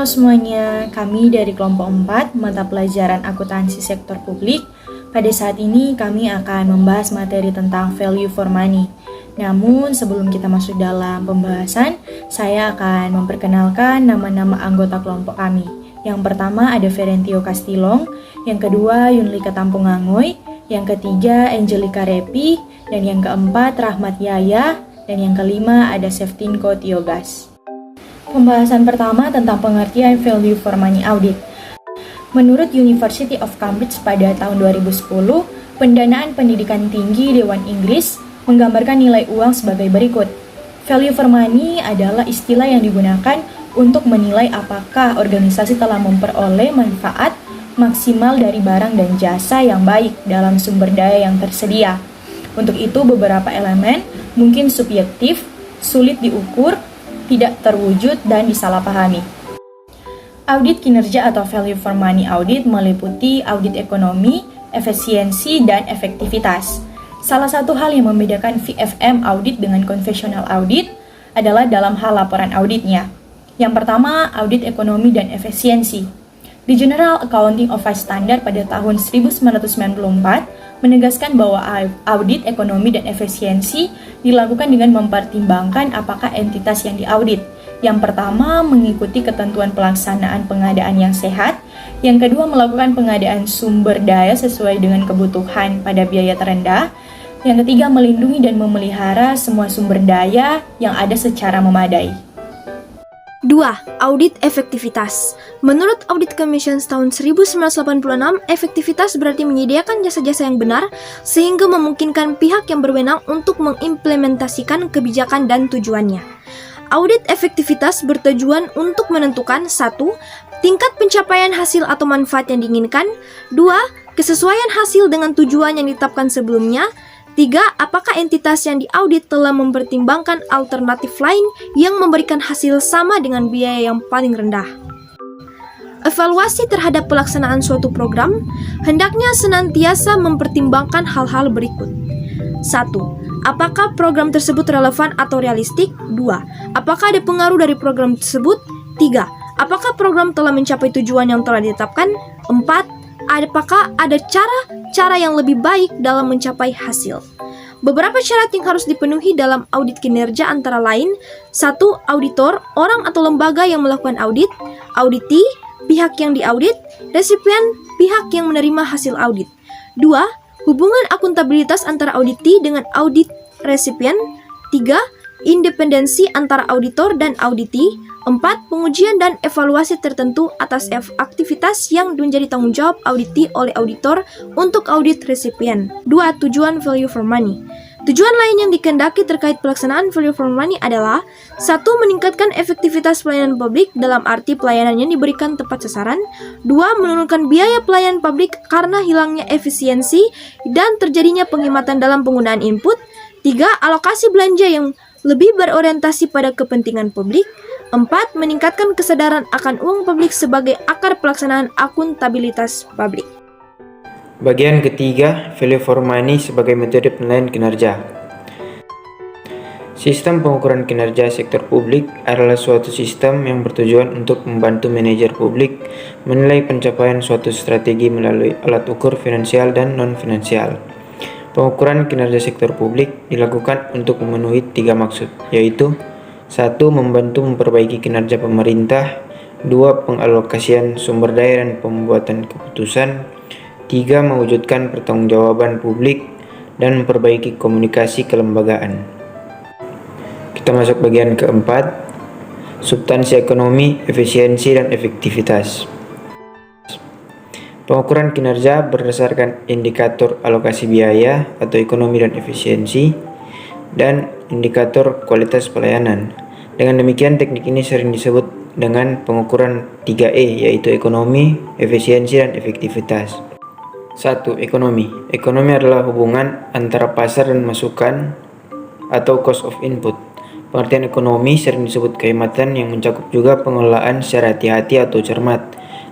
Halo semuanya, kami dari kelompok 4 mata pelajaran akuntansi sektor publik. Pada saat ini kami akan membahas materi tentang value for money. Namun sebelum kita masuk dalam pembahasan, saya akan memperkenalkan nama-nama anggota kelompok kami. Yang pertama ada Ferentio Castilong, yang kedua Yunlika Tampungangoy, yang ketiga Angelica Repi, dan yang keempat Rahmat Yaya, dan yang kelima ada Seftinko Tiogas. Pembahasan pertama tentang pengertian value for money audit. Menurut University of Cambridge pada tahun 2010, pendanaan pendidikan tinggi Dewan Inggris menggambarkan nilai uang sebagai berikut. Value for money adalah istilah yang digunakan untuk menilai apakah organisasi telah memperoleh manfaat maksimal dari barang dan jasa yang baik dalam sumber daya yang tersedia. Untuk itu beberapa elemen mungkin subjektif, sulit diukur, tidak terwujud, dan disalahpahami. Audit kinerja atau value for money audit meliputi audit ekonomi, efisiensi, dan efektivitas. Salah satu hal yang membedakan VFM audit dengan konvensional audit adalah dalam hal laporan auditnya. Yang pertama, audit ekonomi dan efisiensi. Di General Accounting Office Standard pada tahun 1994 menegaskan bahwa audit ekonomi dan efisiensi dilakukan dengan mempertimbangkan apakah entitas yang diaudit. Yang pertama, mengikuti ketentuan pelaksanaan pengadaan yang sehat. Yang kedua, melakukan pengadaan sumber daya sesuai dengan kebutuhan pada biaya terendah. Yang ketiga, melindungi dan memelihara semua sumber daya yang ada secara memadai. 2. Audit efektivitas. Menurut Audit Commission tahun 1986, efektivitas berarti menyediakan jasa-jasa yang benar sehingga memungkinkan pihak yang berwenang untuk mengimplementasikan kebijakan dan tujuannya. Audit efektivitas bertujuan untuk menentukan 1. Tingkat pencapaian hasil atau manfaat yang diinginkan. 2. Kesesuaian hasil dengan tujuan yang ditetapkan sebelumnya. 3. Apakah entitas yang diaudit telah mempertimbangkan alternatif lain yang memberikan hasil sama dengan biaya yang paling rendah. Evaluasi terhadap pelaksanaan suatu program hendaknya senantiasa mempertimbangkan hal-hal berikut. 1. Apakah program tersebut relevan atau realistik? 2. Apakah ada pengaruh dari program tersebut? 3. Apakah program telah mencapai tujuan yang telah ditetapkan? 4. Apakah ada cara yang lebih baik dalam mencapai hasil? Beberapa syarat yang harus dipenuhi dalam audit kinerja antara lain: 1. Auditor, orang atau lembaga yang melakukan audit. Auditee, pihak yang diaudit. Resipien, pihak yang menerima hasil audit. 2. Hubungan akuntabilitas antara auditee dengan audit resipien. 3. Independensi antara auditor dan auditee. 4. Pengujian dan evaluasi tertentu atas aktivitas yang menjadi tanggung jawab auditee oleh auditor untuk audit resipien. 2. Tujuan value for money. Tujuan lain yang dikehendaki terkait pelaksanaan value for money adalah: 1. Meningkatkan efektivitas pelayanan publik dalam arti pelayanan yang diberikan tepat sasaran. 2. Menurunkan biaya pelayanan publik karena hilangnya efisiensi dan terjadinya penghematan dalam penggunaan input. 3. Alokasi belanja yang lebih berorientasi pada kepentingan publik. 4. Meningkatkan kesadaran akan uang publik sebagai akar pelaksanaan akuntabilitas publik. Bagian ketiga, value for money sebagai metode penilaian kinerja. Sistem pengukuran kinerja sektor publik adalah suatu sistem yang bertujuan untuk membantu manajer publik menilai pencapaian suatu strategi melalui alat ukur finansial dan non-finansial. Pengukuran kinerja sektor publik dilakukan untuk memenuhi 3 maksud, yaitu: 1. Membantu memperbaiki kinerja pemerintah. 2. Pengalokasian sumber daya dan pembuatan keputusan. 3. Mewujudkan pertanggungjawaban publik dan memperbaiki komunikasi kelembagaan. Kita masuk bagian keempat, substansi ekonomi, efisiensi, dan efektivitas. Pengukuran kinerja berdasarkan indikator alokasi biaya atau ekonomi dan efisiensi, dan indikator kualitas pelayanan. Dengan demikian, teknik ini sering disebut dengan pengukuran 3E, yaitu ekonomi, efisiensi, dan efektivitas. 1. Ekonomi. Ekonomi adalah hubungan antara pasar dan masukan atau cost of input. Pengertian ekonomi sering disebut kehematan yang mencakup juga pengelolaan secara hati-hati atau cermat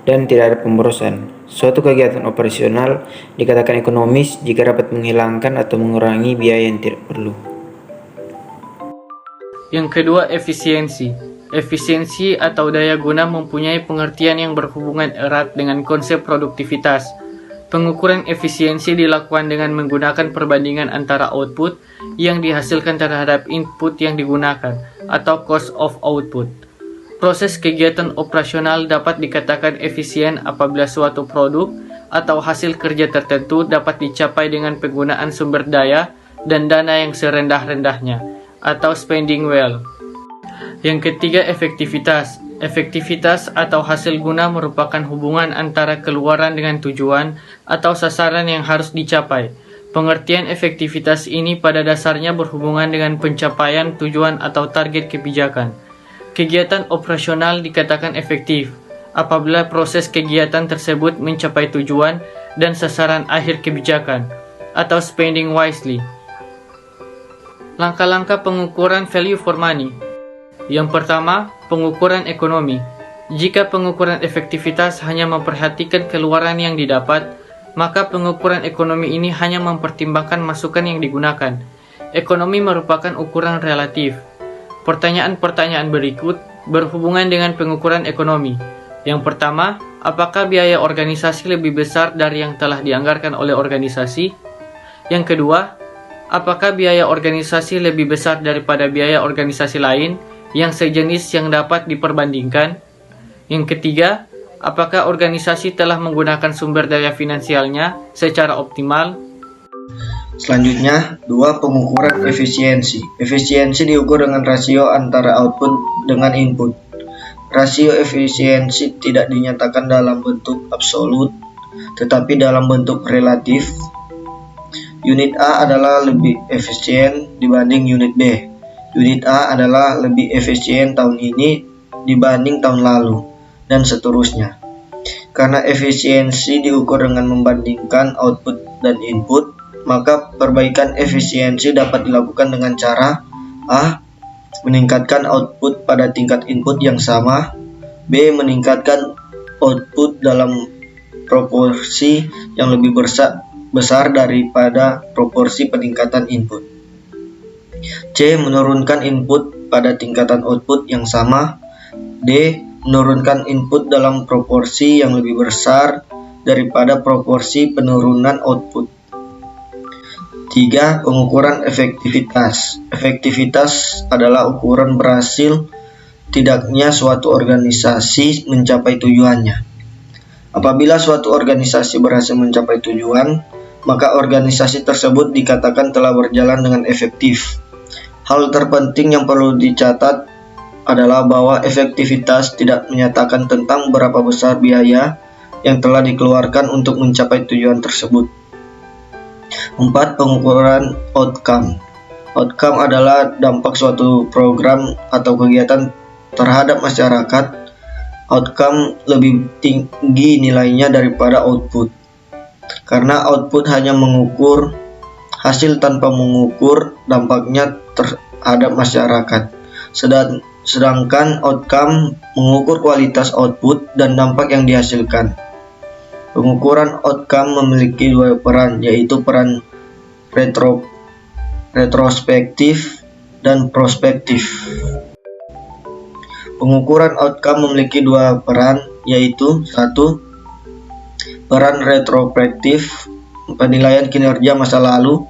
dan tidak ada pemborosan. Suatu kegiatan operasional dikatakan ekonomis jika dapat menghilangkan atau mengurangi biaya yang tidak perlu. Yang kedua, efisiensi. Efisiensi atau daya guna mempunyai pengertian yang berhubungan erat dengan konsep produktivitas. Pengukuran efisiensi dilakukan dengan menggunakan perbandingan antara output yang dihasilkan terhadap input yang digunakan, atau cost of output. Proses kegiatan operasional dapat dikatakan efisien apabila suatu produk atau hasil kerja tertentu dapat dicapai dengan penggunaan sumber daya dan dana yang serendah-rendahnya, atau spending well. Yang ketiga, efektivitas. Efektivitas atau hasil guna merupakan hubungan antara keluaran dengan tujuan atau sasaran yang harus dicapai. Pengertian efektivitas ini pada dasarnya berhubungan dengan pencapaian tujuan atau target kebijakan. Kegiatan operasional dikatakan efektif apabila proses kegiatan tersebut mencapai tujuan dan sasaran akhir kebijakan, atau spending wisely. Langkah-langkah pengukuran value for money. Yang pertama, pengukuran ekonomi. Jika pengukuran efektivitas hanya memperhatikan keluaran yang didapat, maka pengukuran ekonomi ini hanya mempertimbangkan masukan yang digunakan. Ekonomi merupakan ukuran relatif. Pertanyaan-pertanyaan berikut berhubungan dengan pengukuran ekonomi. Yang pertama, apakah biaya organisasi lebih besar dari yang telah dianggarkan oleh organisasi? Yang kedua, apakah biaya organisasi lebih besar daripada biaya organisasi lain yang sejenis yang dapat diperbandingkan? Yang ketiga, apakah organisasi telah menggunakan sumber daya finansialnya secara optimal? Selanjutnya, 2. Pengukuran efisiensi. Efisiensi diukur dengan rasio antara output dengan input. Rasio efisiensi tidak dinyatakan dalam bentuk absolut, tetapi dalam bentuk relatif. Unit A adalah lebih efisien dibanding unit B. Unit A adalah lebih efisien tahun ini dibanding tahun lalu, dan seterusnya. Karena efisiensi diukur dengan membandingkan output dan input, maka perbaikan efisiensi dapat dilakukan dengan cara A. Meningkatkan output pada tingkat input yang sama. B. Meningkatkan output dalam proporsi yang lebih besar daripada proporsi peningkatan input. C. Menurunkan input pada tingkatan output yang sama. D. Menurunkan input dalam proporsi yang lebih besar daripada proporsi penurunan output. 3. Pengukuran efektivitas. Efektivitas adalah ukuran berhasil tidaknya suatu organisasi mencapai tujuannya. Apabila suatu organisasi berhasil mencapai tujuan, maka organisasi tersebut dikatakan telah berjalan dengan efektif. Hal terpenting yang perlu dicatat adalah bahwa efektivitas tidak menyatakan tentang berapa besar biaya yang telah dikeluarkan untuk mencapai tujuan tersebut. 4. Pengukuran outcome. Outcome adalah dampak suatu program atau kegiatan terhadap masyarakat. Outcome lebih tinggi nilainya daripada output, karena output hanya mengukur hasil tanpa mengukur dampaknya terhadap masyarakat. Sedangkan outcome mengukur kualitas output dan dampak yang dihasilkan. Pengukuran outcome memiliki 2 peran, yaitu peran retrospektif dan prospektif. Pengukuran outcome memiliki 2 peran, yaitu 1. Peran retrospektif, penilaian kinerja masa lalu,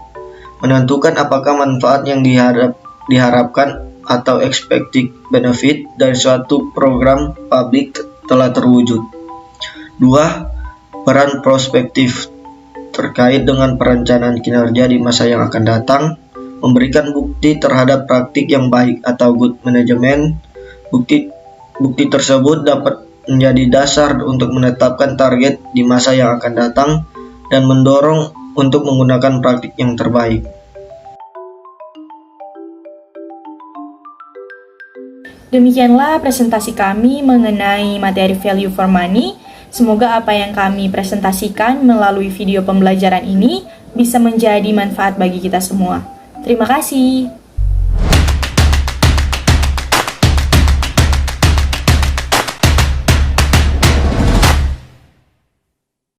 menentukan apakah manfaat yang diharapkan atau expected benefit dari suatu program publik telah terwujud. 2. Peran prospektif, terkait dengan perencanaan kinerja di masa yang akan datang, memberikan bukti terhadap praktik yang baik atau good management. Bukti tersebut dapat menjadi dasar untuk menetapkan target di masa yang akan datang dan mendorong untuk menggunakan praktik yang terbaik. Demikianlah presentasi kami mengenai materi value for money. Semoga apa yang kami presentasikan melalui video pembelajaran ini bisa menjadi manfaat bagi kita semua. Terima kasih.